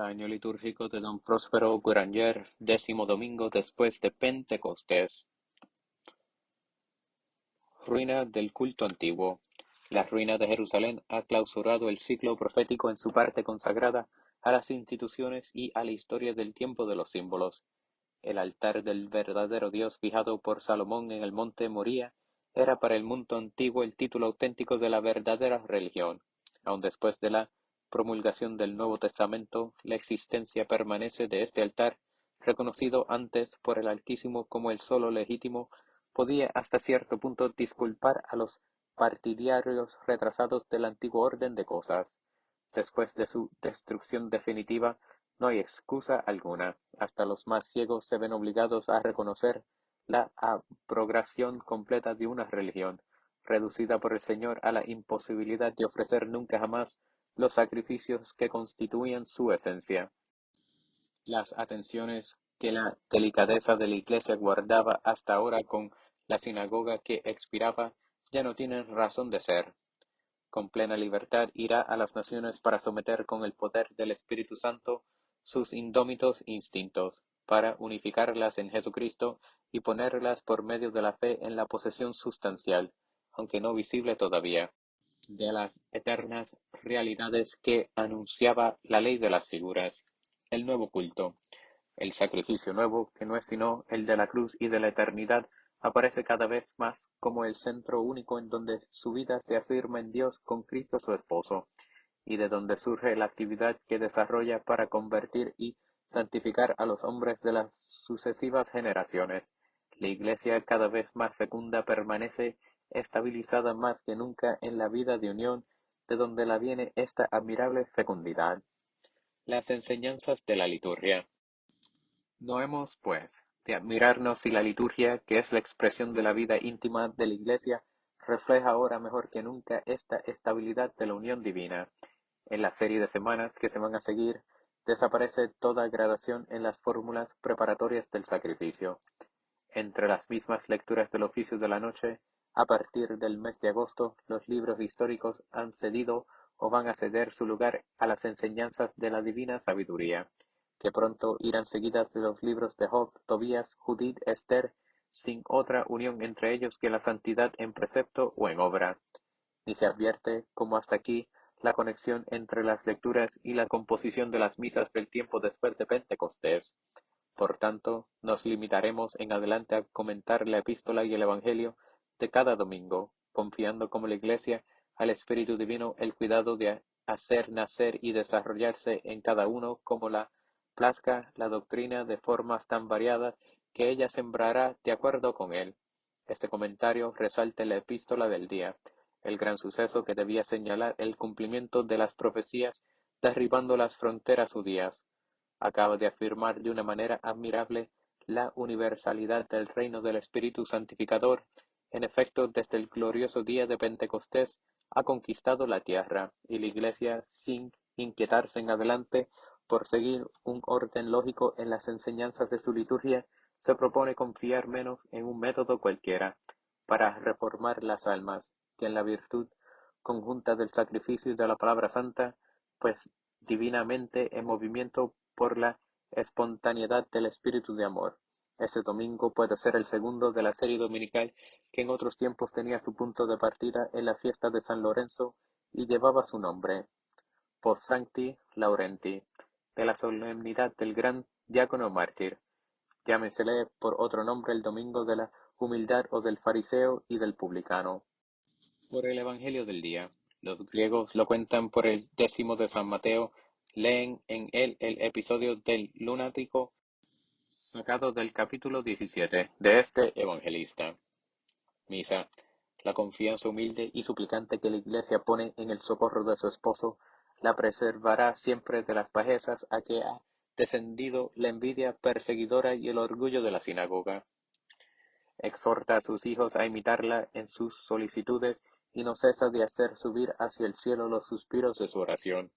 Año litúrgico de Don Próspero Guaranger, 10º domingo después de Pentecostés. Ruina del culto antiguo. La ruina de Jerusalén ha clausurado el ciclo profético en su parte consagrada a las instituciones y a la historia del tiempo de los símbolos. El altar del verdadero Dios fijado por Salomón en el monte Moría era para el mundo antiguo el título auténtico de la verdadera religión. Aun después de la promulgación del Nuevo Testamento, la existencia permanece de este altar, reconocido antes por el Altísimo como el solo legítimo, podía hasta cierto punto disculpar a los partidarios retrasados del antiguo orden de cosas. Después de su destrucción definitiva, no hay excusa alguna. Hasta los más ciegos se ven obligados a reconocer la abrogación completa de una religión, reducida por el Señor a la imposibilidad de ofrecer nunca jamás los sacrificios que constituían su esencia. Las atenciones que la delicadeza de la Iglesia guardaba hasta ahora con la sinagoga que expiraba ya no tienen razón de ser. Con plena libertad irá a las naciones para someter con el poder del Espíritu Santo sus indómitos instintos, para unificarlas en Jesucristo y ponerlas por medio de la fe en la posesión sustancial, aunque no visible todavía, de las eternas realidades que anunciaba la ley de las figuras. El nuevo culto, el sacrificio nuevo, que no es sino el de la cruz y de la eternidad, aparece cada vez más como el centro único en donde su vida se afirma en Dios con Cristo su esposo, y de donde surge la actividad que desarrolla para convertir y santificar a los hombres de las sucesivas generaciones. La Iglesia, cada vez más fecunda, permanece estabilizada más que nunca en la vida de unión, de donde la viene esta admirable fecundidad. Las enseñanzas de la liturgia. No hemos, pues, de admirarnos si la liturgia, que es la expresión de la vida íntima de la Iglesia, refleja ahora mejor que nunca esta estabilidad de la unión divina. En la serie de semanas que se van a seguir, desaparece toda gradación en las fórmulas preparatorias del sacrificio. Entre las mismas lecturas del oficio de la noche, a partir del mes de agosto, los libros históricos han cedido o van a ceder su lugar a las enseñanzas de la divina sabiduría, que pronto irán seguidas de los libros de Job, Tobías, Judith, Esther, sin otra unión entre ellos que la santidad en precepto o en obra. Ni se advierte, como hasta aquí, la conexión entre las lecturas y la composición de las misas del tiempo después de Pentecostés. Por tanto, nos limitaremos en adelante a comentar la epístola y el evangelio de cada domingo, confiando como la Iglesia al Espíritu Divino el cuidado de hacer nacer y desarrollarse en cada uno como la plazca la doctrina de formas tan variadas que ella sembrará de acuerdo con él. Este comentario resalta la epístola del día, el gran suceso que debía señalar el cumplimiento de las profecías derribando las fronteras judías. Acaba de afirmar de una manera admirable la universalidad del reino del Espíritu Santificador. En efecto, desde el glorioso día de Pentecostés ha conquistado la tierra, y la Iglesia, sin inquietarse en adelante por seguir un orden lógico en las enseñanzas de su liturgia, se propone confiar menos en un método cualquiera para reformar las almas, que en la virtud conjunta del sacrificio y de la palabra santa, pues divinamente en movimiento por la espontaneidad del espíritu de amor. Este domingo puede ser el segundo de la serie dominical que en otros tiempos tenía su punto de partida en la fiesta de San Lorenzo y llevaba su nombre, Post Sancti Laurenti, de la solemnidad del gran diácono mártir. Llámesele por otro nombre el domingo de la humildad o del fariseo y del publicano. Por el Evangelio del día. Los griegos lo cuentan por el 10º de San Mateo, leen en él el episodio del lunático sacado del capítulo 17 de este evangelista. Misa. La confianza humilde y suplicante que la Iglesia pone en el socorro de su esposo la preservará siempre de las bajezas a que ha descendido la envidia perseguidora y el orgullo de la sinagoga. Exhorta a sus hijos a imitarla en sus solicitudes y no cesa de hacer subir hacia el cielo los suspiros de su oración.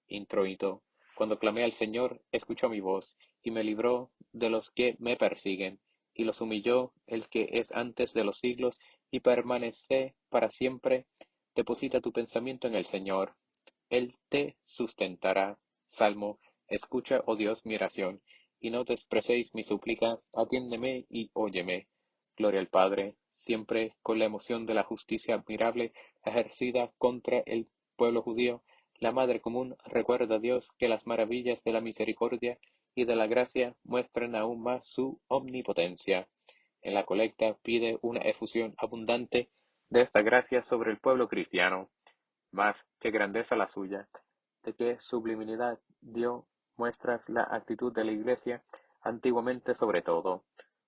Introito. Cuando clamé al Señor, escuchó mi voz, y me libró de los que me persiguen, y los humilló el que es antes de los siglos, y permanece para siempre. Deposita tu pensamiento en el Señor. Él te sustentará. Salmo Escucha, oh Dios, mi oración, y no despreciéis mi súplica, atiéndeme y óyeme. Gloria al Padre, siempre con la emoción de la justicia admirable ejercida contra el pueblo judío, la Madre Común recuerda a Dios que las maravillas de la misericordia y de la gracia muestran aún más su omnipotencia. En la colecta pide una efusión abundante de esta gracia sobre el pueblo cristiano, más que grandeza la suya, de qué sublimidad dio muestras la actitud de la Iglesia antiguamente sobre todo,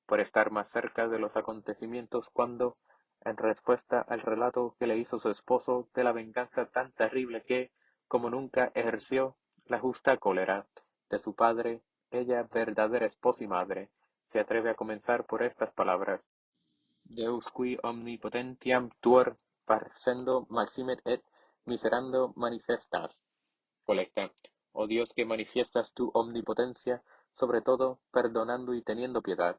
por estar más cerca de los acontecimientos cuando, en respuesta al relato que le hizo su esposo de la venganza tan terrible que, como nunca ejerció la justa cólera de su padre, ella verdadera esposa y madre, se atreve a comenzar por estas palabras: Deus qui omnipotentiam tuor parcendo maximet et miserando manifestas. Colecta. Oh Dios, que manifiestas tu omnipotencia, sobre todo perdonando y teniendo piedad,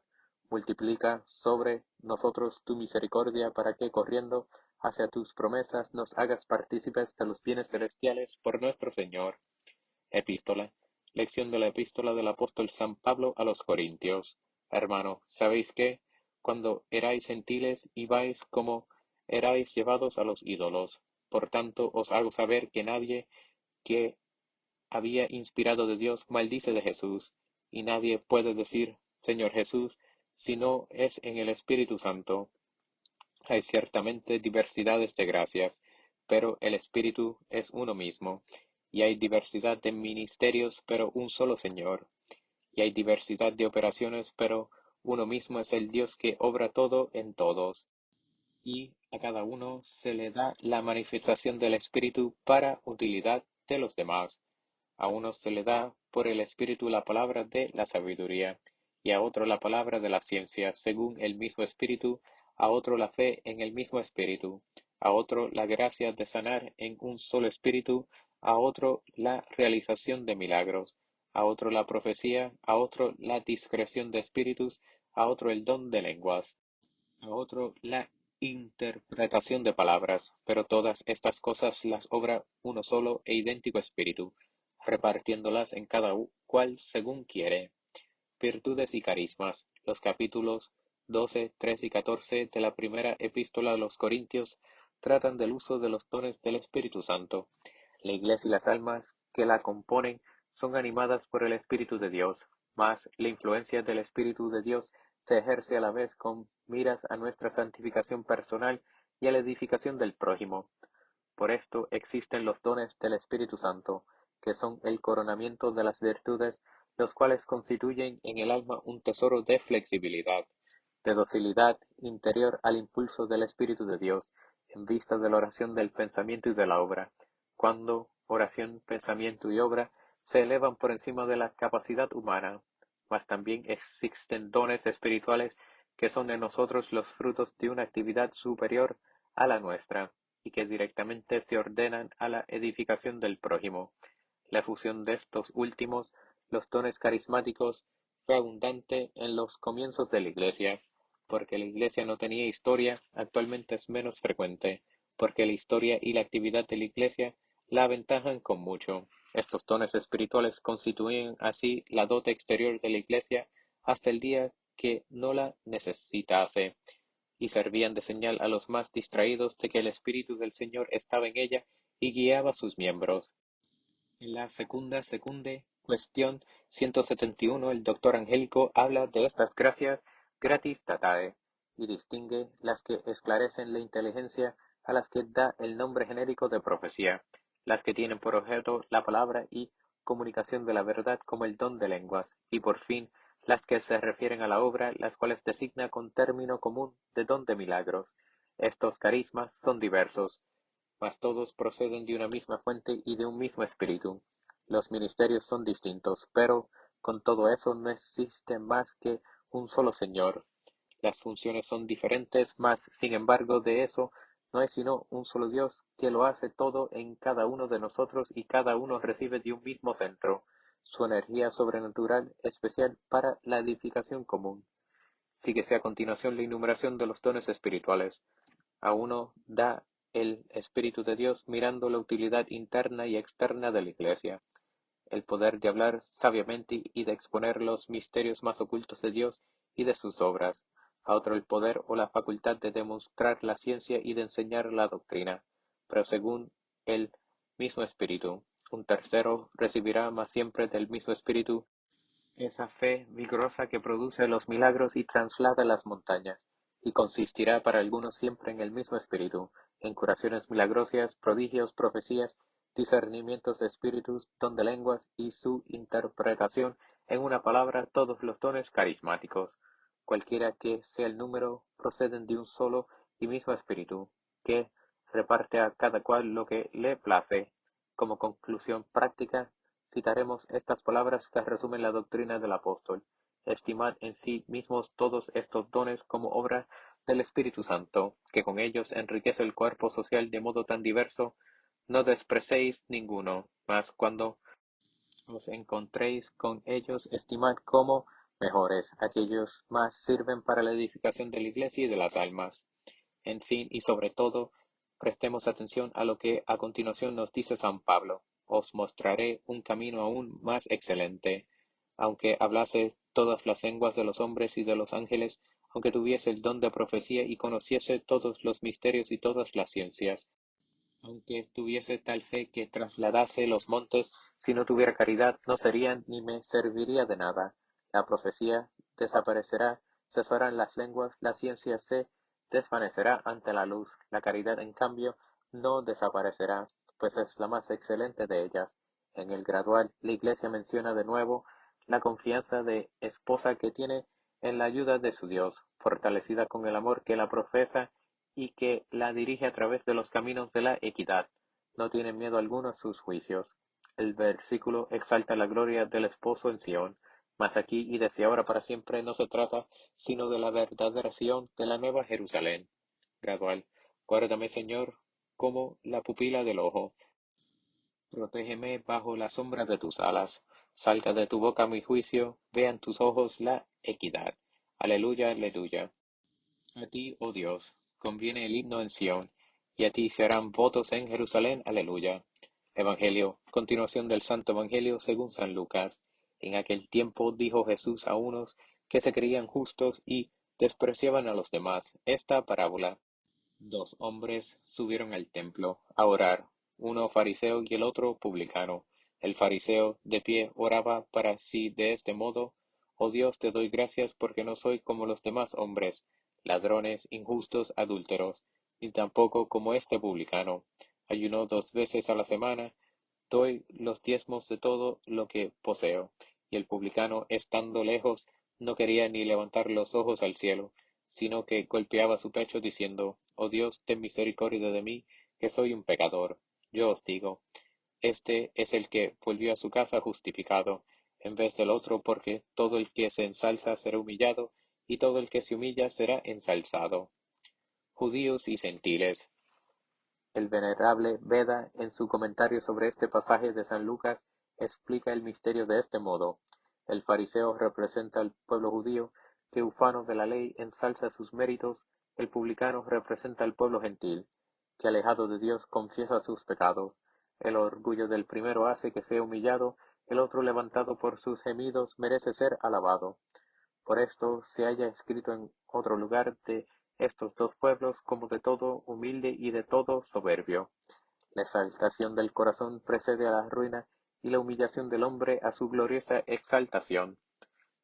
multiplica sobre nosotros tu misericordia para que, corriendo hacia tus promesas, nos hagas partícipes de los bienes celestiales por nuestro Señor. Epístola. Lección de la epístola del apóstol San Pablo a los Corintios. Hermano, sabéis que, cuando erais gentiles, ibais como erais llevados a los ídolos. Por tanto, os hago saber que nadie que había inspirado de Dios maldice de Jesús, y nadie puede decir Señor Jesús, si no es en el Espíritu Santo. Hay ciertamente diversidades de gracias, pero el Espíritu es uno mismo, y hay diversidad de ministerios, pero un solo Señor, y hay diversidad de operaciones, pero uno mismo es el Dios que obra todo en todos, y a cada uno se le da la manifestación del Espíritu para utilidad de los demás. A uno se le da por el Espíritu la palabra de la sabiduría, y a otro la palabra de la ciencia, según el mismo Espíritu; a otro la fe en el mismo Espíritu; a otro la gracia de sanar en un solo Espíritu; a otro la realización de milagros; a otro la profecía; a otro la discreción de espíritus; a otro el don de lenguas; a otro la interpretación de palabras. Pero todas estas cosas las obra uno solo e idéntico Espíritu, repartiéndolas en cada cual según quiere. Virtudes y carismas. Los capítulos 12, 13 y 14 de la primera epístola a los Corintios tratan del uso de los dones del Espíritu Santo. La Iglesia y las almas que la componen son animadas por el Espíritu de Dios, mas la influencia del Espíritu de Dios se ejerce a la vez con miras a nuestra santificación personal y a la edificación del prójimo. Por esto existen los dones del Espíritu Santo, que son el coronamiento de las virtudes, los cuales constituyen en el alma un tesoro de flexibilidad, de docilidad interior al impulso del Espíritu de Dios, en vista de la oración del pensamiento y de la obra, cuando oración, pensamiento y obra se elevan por encima de la capacidad humana. Mas también existen dones espirituales que son en nosotros los frutos de una actividad superior a la nuestra, y que directamente se ordenan a la edificación del prójimo. La fusión de estos últimos, los dones carismáticos, fue abundante en los comienzos de la Iglesia. Porque la Iglesia no tenía historia, actualmente es menos frecuente, porque la historia y la actividad de la Iglesia la aventajan con mucho. Estos dones espirituales constituyen así la dote exterior de la Iglesia hasta el día que no la necesitase, y servían de señal a los más distraídos de que el Espíritu del Señor estaba en ella y guiaba sus miembros. En la secunde cuestión 171, el doctor Angélico habla de estas gracias gratis datae y distingue las que esclarecen la inteligencia, a las que da el nombre genérico de profecía, las que tienen por objeto la palabra y comunicación de la verdad como el don de lenguas, y por fin las que se refieren a la obra, las cuales designa con término común de don de milagros. Estos carismas son diversos, mas todos proceden de una misma fuente y de un mismo espíritu. Los ministerios son distintos, pero con todo eso no existe más que un solo Señor. Las funciones son diferentes, mas sin embargo de eso no hay sino un solo Dios que lo hace todo en cada uno de nosotros, y cada uno recibe de un mismo centro su energía sobrenatural especial para la edificación común. Síguese a continuación la enumeración de los dones espirituales. A uno da el Espíritu de Dios mirando la utilidad interna y externa de la Iglesia. el poder de hablar sabiamente y de exponer los misterios más ocultos de Dios y de sus obras, a otro el poder o la facultad de demostrar la ciencia y de enseñar la doctrina, pero según el mismo Espíritu. Un tercero recibirá más siempre del mismo Espíritu esa fe vigorosa que produce los milagros y traslada las montañas, y consistirá para algunos siempre en el mismo espíritu, en curaciones milagrosas, prodigios, profecías, discernimientos de espíritus, don de lenguas y su interpretación, en una palabra, todos los dones carismáticos. Cualquiera que sea el número, proceden de un solo y mismo espíritu, que reparte a cada cual lo que le place. Como conclusión práctica, citaremos estas palabras que resumen la doctrina del apóstol: estimad en sí mismos todos estos dones como obra del Espíritu Santo, que con ellos enriquece el cuerpo social de modo tan diverso. No despreciéis ninguno, mas cuando os encontréis con ellos, estimad como mejores aquellos más sirven para la edificación de la Iglesia y de las almas. En fin, y sobre todo, prestemos atención a lo que a continuación nos dice San Pablo: os mostraré un camino aún más excelente. Aunque hablase todas las lenguas de los hombres y de los ángeles, aunque tuviese el don de profecía y conociese todos los misterios y todas las ciencias, aunque tuviese tal fe que trasladase los montes, si no tuviera caridad, no sería ni me serviría de nada. La profecía desaparecerá, cesarán las lenguas, la ciencia se desvanecerá ante la luz. La caridad, en cambio, no desaparecerá, pues es la más excelente de ellas. En el gradual, la Iglesia menciona de nuevo la confianza de esposa que tiene en la ayuda de su Dios, fortalecida con el amor que la profesa y que la dirige a través de los caminos de la equidad. No tiene miedo alguno a sus juicios. El versículo exalta la gloria del esposo en Sión, mas aquí y desde ahora para siempre no se trata sino de la verdadera Sión, de la nueva Jerusalén. Gradual. Guárdame, Señor, como la pupila del ojo. Protégeme bajo la sombra de tus alas. Salga de tu boca mi juicio, vean tus ojos la equidad. Aleluya, aleluya. A ti, oh Dios, conviene el himno en Sión, y a ti se harán votos en Jerusalén. Aleluya. Evangelio. Continuación del Santo Evangelio según San Lucas. En aquel tiempo dijo Jesús a unos que se creían justos y despreciaban a los demás esta parábola: dos hombres subieron al templo a orar, uno fariseo y el otro publicano. El fariseo, de pie, oraba para sí de este modo: Oh Dios, te doy gracias porque no soy como los demás hombres, ladrones, injustos, adúlteros, ni tampoco como este publicano. Ayuno 2 veces a la semana, doy los diezmos de todo lo que poseo. Y el publicano, estando lejos, no quería ni levantar los ojos al cielo, sino que golpeaba su pecho diciendo: Oh Dios, ten misericordia de mí, que soy un pecador. Yo os digo, este es el que volvió a su casa justificado, en vez del otro, porque todo el que se ensalza será humillado, y todo el que se humilla será ensalzado. Judíos y gentiles. El venerable Beda, en su comentario sobre este pasaje de San Lucas, explica el misterio de este modo: el fariseo representa al pueblo judío, que ufano de la ley ensalza sus méritos; el publicano representa al pueblo gentil, que alejado de Dios confiesa sus pecados. El orgullo del primero hace que sea humillado; el otro, levantado por sus gemidos, merece ser alabado. Por esto se halla escrito en otro lugar de estos dos pueblos, como de todo humilde y de todo soberbio. La exaltación del corazón precede a la ruina, y la humillación del hombre a su gloriosa exaltación.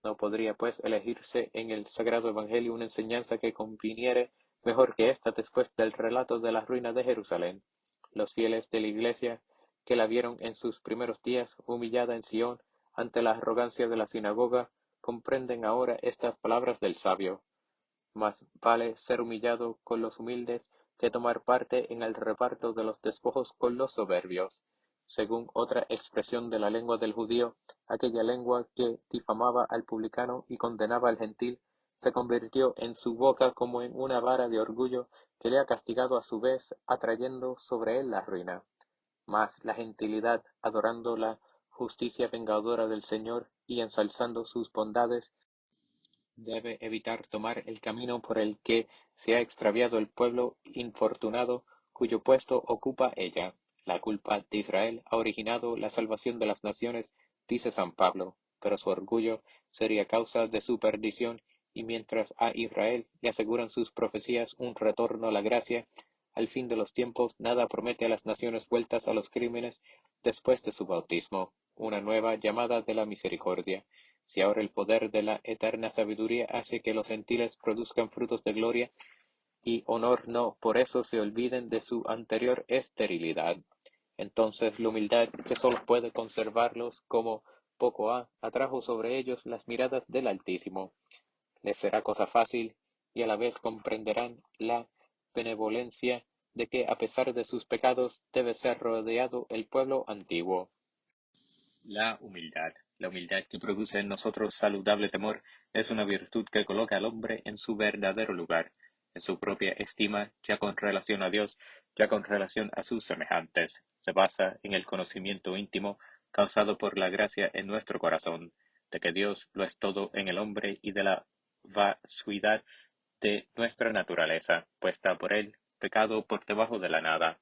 No podría, pues, elegirse en el Sagrado Evangelio una enseñanza que conviniere mejor que esta después del relato de la ruina de Jerusalén. Los fieles de la Iglesia, que la vieron en sus primeros días humillada en Sión ante la arrogancia de la sinagoga, comprenden ahora estas palabras del sabio: más vale ser humillado con los humildes que tomar parte en el reparto de los despojos con los soberbios. Según otra expresión de la lengua del judío, aquella lengua que difamaba al publicano y condenaba al gentil, se convirtió en su boca como en una vara de orgullo que le ha castigado a su vez, atrayendo sobre él la ruina. Mas la gentilidad, adorando la justicia vengadora del Señor y ensalzando sus bondades, debe evitar tomar el camino por el que se ha extraviado el pueblo infortunado cuyo puesto ocupa ella. La culpa de Israel ha originado la salvación de las naciones, dice San Pablo, pero su orgullo sería causa de su perdición, y mientras a Israel le aseguran sus profecías un retorno a la gracia, al fin de los tiempos nada promete a las naciones vueltas a los crímenes después de su bautismo, una nueva llamada de la misericordia. Si ahora el poder de la eterna sabiduría hace que los gentiles produzcan frutos de gloria y honor no por eso se olviden de su anterior esterilidad. Entonces la humildad, que sólo puede conservarlos como poco ha, atrajo sobre ellos las miradas del Altísimo. Les será cosa fácil, y a la vez comprenderán la benevolencia de que a pesar de sus pecados debe ser rodeado el pueblo antiguo. La humildad que produce en nosotros saludable temor, es una virtud que coloca al hombre en su verdadero lugar, en su propia estima, ya con relación a Dios, ya con relación a sus semejantes. Se basa en el conocimiento íntimo causado por la gracia en nuestro corazón, de que Dios lo es todo en el hombre y de la vacuidad de nuestra naturaleza, puesta por él, pecado por debajo de la nada.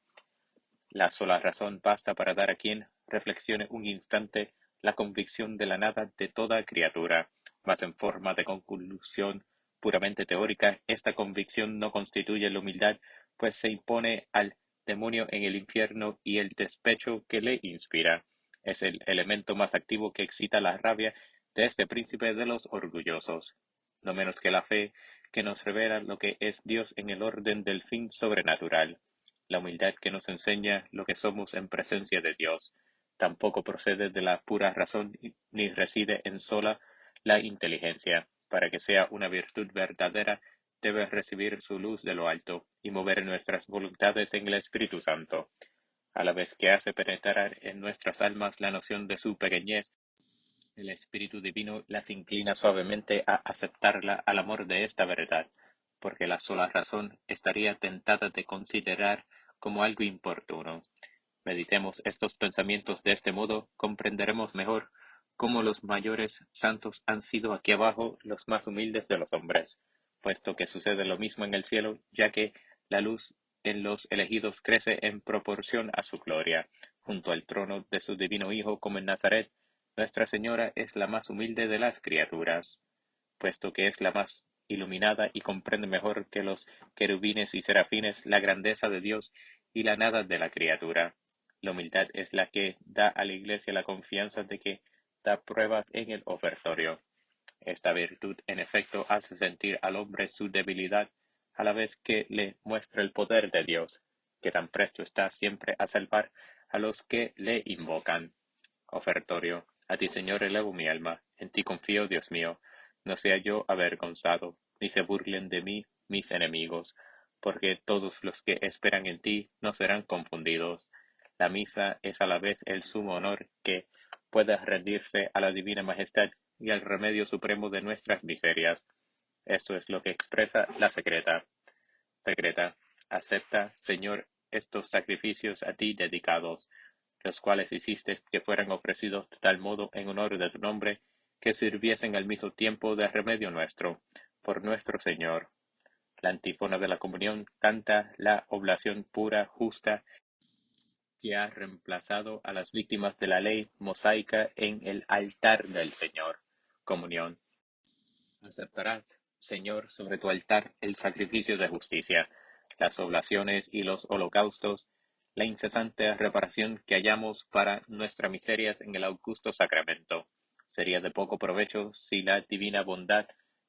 La sola razón basta para dar a quien reflexione un instante la convicción de la nada de toda criatura, mas en forma de conclusión puramente teórica, esta convicción no constituye la humildad, pues se impone al demonio en el infierno y el despecho que le inspira es el elemento más activo que excita la rabia de este príncipe de los orgullosos, no menos que la fe que nos revela lo que es Dios en el orden del fin sobrenatural. La humildad que nos enseña lo que somos en presencia de Dios, tampoco procede de la pura razón ni reside en sola la inteligencia. Para que sea una virtud verdadera, debe recibir su luz de lo alto y mover nuestras voluntades en el Espíritu Santo, a la vez que hace penetrar en nuestras almas la noción de su pequeñez. El Espíritu Divino las inclina suavemente a aceptarla al amor de esta verdad, porque la sola razón estaría tentada de considerar como algo importuno. Meditemos estos pensamientos de este modo, comprenderemos mejor cómo los mayores santos han sido aquí abajo los más humildes de los hombres, puesto que sucede lo mismo en el cielo, ya que la luz en los elegidos crece en proporción a su gloria, junto al trono de su divino Hijo como en Nazaret. Nuestra Señora es la más humilde de las criaturas, puesto que es la más iluminada y comprende mejor que los querubines y serafines la grandeza de Dios y la nada de la criatura. La humildad es la que da a la Iglesia la confianza de que da pruebas en el ofertorio. Esta virtud, en efecto, hace sentir al hombre su debilidad, a la vez que le muestra el poder de Dios, que tan presto está siempre a salvar a los que le invocan. Ofertorio. A ti, Señor, elevo mi alma, en ti confío, Dios mío. No sea yo avergonzado, ni se burlen de mí mis enemigos, porque todos los que esperan en ti no serán confundidos. La misa es a la vez el sumo honor que pueda rendirse a la divina majestad y al remedio supremo de nuestras miserias. Esto es lo que expresa la secreta. Secreta, acepta, Señor, estos sacrificios a ti dedicados, los cuales hiciste que fueran ofrecidos de tal modo en honor de tu nombre, que sirviesen al mismo tiempo de remedio nuestro, por nuestro Señor. La antífona de la comunión canta la oblación pura, justa, que ha reemplazado a las víctimas de la ley mosaica en el altar del Señor. Comunión. Aceptarás, Señor, sobre tu altar el sacrificio de justicia, las oblaciones y los holocaustos, la incesante reparación que hallamos para nuestras miserias en el augusto sacramento. Sería de poco provecho si la divina bondad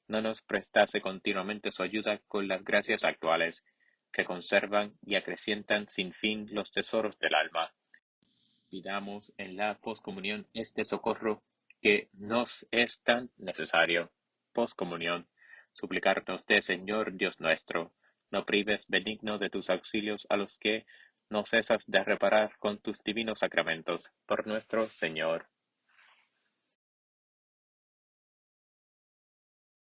no nos prestase continuamente su ayuda con las gracias actuales, que conservan y acrecientan sin fin los tesoros del alma. Pidamos en la poscomunión este socorro que nos es tan necesario. Poscomunión. Suplicarte, Señor Dios nuestro, no prives benigno de tus auxilios a los que no cesas de reparar con tus divinos sacramentos. Por nuestro Señor.